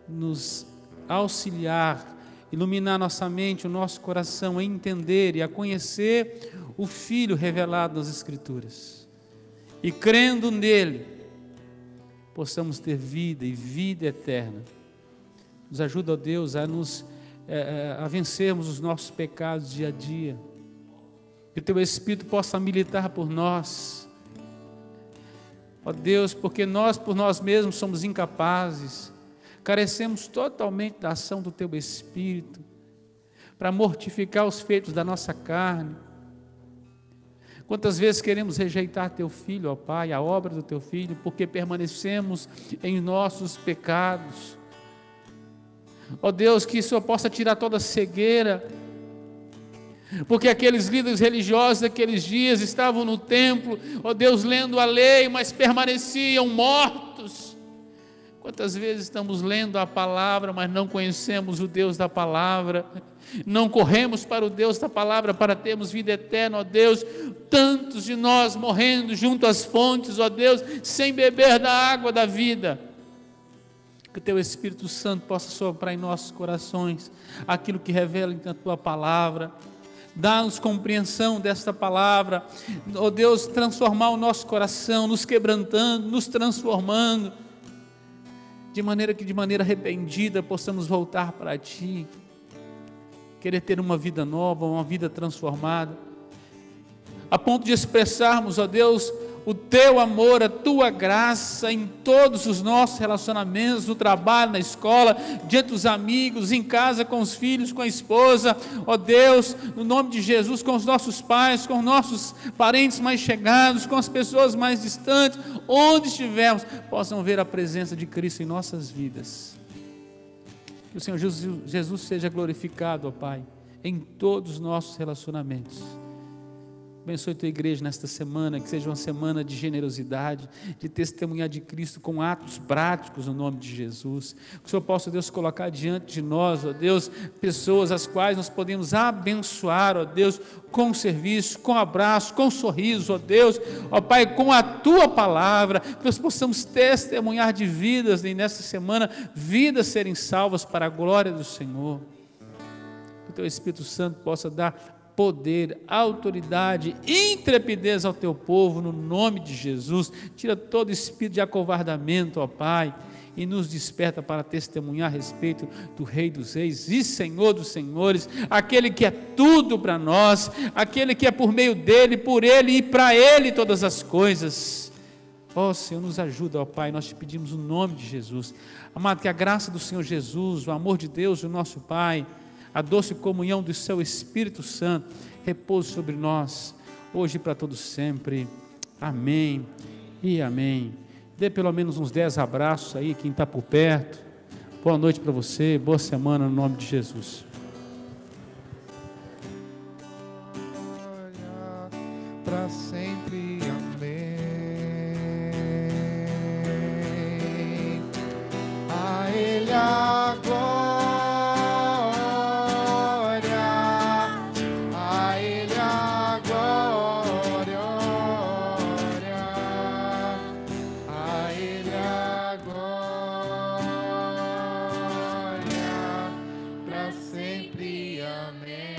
nos auxiliar, iluminar nossa mente, o nosso coração a entender e a conhecer o Filho revelado nas Escrituras. E crendo nele, possamos ter vida e vida eterna. Nos ajuda, ó Deus, a vencermos os nossos pecados dia a dia. Que o Teu Espírito possa militar por nós. Ó Deus, porque nós por nós mesmos somos incapazes, carecemos totalmente da ação do Teu Espírito, para mortificar os feitos da nossa carne. Quantas vezes queremos rejeitar Teu Filho, ó Pai, a obra do Teu Filho, porque permanecemos em nossos pecados. Ó Deus, que o Senhor possa tirar toda a cegueira, porque aqueles líderes religiosos daqueles dias estavam no templo, ó Deus, lendo a lei, mas permaneciam mortos. Quantas vezes estamos lendo a palavra, mas não conhecemos o Deus da palavra, não corremos para o Deus da palavra para termos vida eterna, ó Deus. Tantos de nós morrendo junto às fontes, ó Deus, sem beber da água da vida. Que o Teu Espírito Santo possa soprar em nossos corações aquilo que revela em Tua palavra. Dá-nos compreensão desta palavra, ó Deus, transformar o nosso coração, nos quebrantando, nos transformando, de maneira que de maneira arrependida possamos voltar para Ti, querer ter uma vida nova, uma vida transformada, a ponto de expressarmos, ó Deus, o Teu amor, a Tua graça em todos os nossos relacionamentos, no trabalho, na escola, diante dos amigos, em casa, com os filhos, com a esposa, ó Deus, no nome de Jesus, com os nossos pais, com os nossos parentes mais chegados, com as pessoas mais distantes, onde estivermos, possam ver a presença de Cristo em nossas vidas. Que o Senhor Jesus seja glorificado, ó Pai, em todos os nossos relacionamentos. Abençoe a tua igreja nesta semana, que seja uma semana de generosidade, de testemunhar de Cristo com atos práticos no nome de Jesus. Que o Senhor possa, Deus, colocar diante de nós, ó Deus, pessoas as quais nós podemos abençoar, ó Deus, com serviço, com abraço, com sorriso, ó Deus, ó Pai, com a tua palavra, que nós possamos testemunhar de vidas nesta semana, vidas serem salvas para a glória do Senhor. Que o teu Espírito Santo possa dar poder, autoridade, intrepidez ao teu povo, no nome de Jesus. Tira todo espírito de acovardamento, ó Pai, e nos desperta para testemunhar a respeito do Rei dos Reis e Senhor dos Senhores, aquele que é tudo para nós, aquele que é por meio dele, por ele e para ele todas as coisas. Ó Senhor, nos ajuda, ó Pai, nós te pedimos o nome de Jesus. Amado, que a graça do Senhor Jesus, o amor de Deus, o nosso Pai, a doce comunhão do seu Espírito Santo repouse sobre nós, hoje e para todos sempre. Amém e amém. Dê pelo menos uns 10 abraços aí, quem está por perto. Boa noite para você, boa semana no nome de Jesus. Para sempre, amém. A Ele a glória. Amém.